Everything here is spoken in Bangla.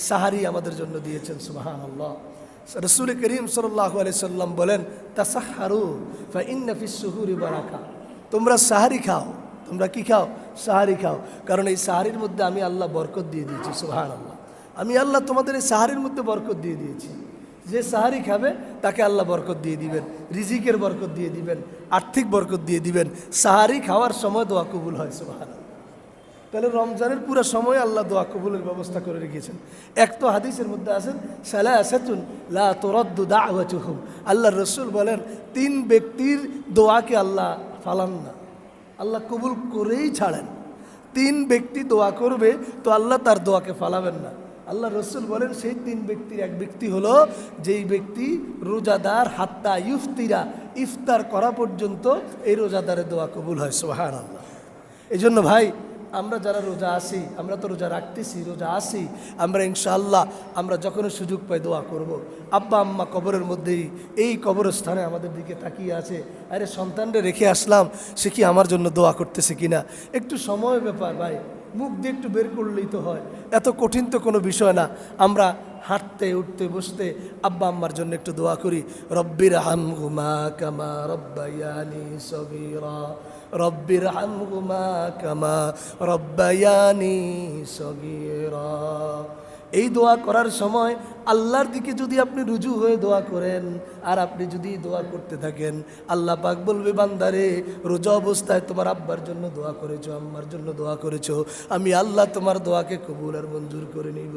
সাহারি আমাদের জন্য দিয়েছেন। সুবহানাল্লাহ। রাসূল করিম সাল্লাল্লাহু আলাইহি সাল্লাম বলেন, তাসাহহারু ফা ইন্না ফিস সুহুরি বারাকা। তোমরা সাহারি খাও। তোমরা কি খাও? সাহারি খাও। কারণ এই সাহারির মধ্যে আমি আল্লাহ বরকত দিয়ে দিয়েছি। সুবহানাল্লাহ। আমি আল্লাহ তোমাদের এই সাহারির মধ্যে বরকত দিয়ে দিয়েছি। যে সাহারি খাবে তাকে আল্লাহ বরকত দিয়ে দিবেন, রিজিকের বরকত দিয়ে দিবেন, আর্থিক বরকত দিয়ে দিবেন। সাহারি খাওয়ার সময় দোয়া কবুল হয়। সুবহানাল্লাহ। তাহলে রমজানের পুরো সময় আল্লাহ দোয়া কবুলের ব্যবস্থা করে রেখেছেন। এক তো হাদিসের মধ্যে আছেন সালাসাতুন লা তুরাদ্দু দাওয়াতুহুম। আল্লাহর রাসূল বলেন, তিন ব্যক্তির দোয়াকে আল্লাহ ফালান না, আল্লাহ কবুল করেই ছাড়েন। তিন ব্যক্তি দোয়া করবে তো আল্লাহ তার দোয়াকে ফালাবেন না। আল্লাহ রসুল বলেন সেই তিন ব্যক্তির এক ব্যক্তি হলো যেই ব্যক্তি রোজাদার হাত্তা ইফতিরা, ইফতার করা পর্যন্ত এই রোজাদারের দোয়া কবুল হয়। সুবহানাল্লাহ। এই জন্য ভাই, আমরা যারা রোজা আসি, আমরা তো রোজা রাখতেছি, রোজা আসি, আমরা ইনশাআল্লাহ আমরা যখনই সুযোগ পাই দোয়া করব। আব্বা আম্মা কবরের মধ্যেই, এই কবরস্থানে আমাদের দিকে তাকিয়ে আছে। আরে সন্তানরে রেখে আসলাম, সে কি আমার জন্য দোয়া করতেছে কিনা? একটু সময় ব্যাপার ভাই, মুখ দিয়ে একটু বের করলেই তো হয়, এত কঠিন তো কোনো বিষয় না। আমরা হাঁটতে উঠতে বসতে আব্বা আম্মার জন্য একটু দোয়া করি, রব্বির হামহুমা কামা রব্বায়ানি সগীরা, রব্বির হামহুমা কামা রব্বায়ানি সগীরা। এই দোয়া করার সময় আল্লাহর দিকে যদি আপনি রুজু হয়ে দোয়া করেন আর আপনি যদি দোয়া করতে থাকেন, আল্লাহ পাক বলবে, বান্দারে রোজা অবস্থায় তোমার আব্বার জন্য দোয়া করেছো, আম্মার জন্য দোয়া করেছো, আমি আল্লাহ তোমার দোয়াকে কবুল আর মঞ্জুর করে নিব।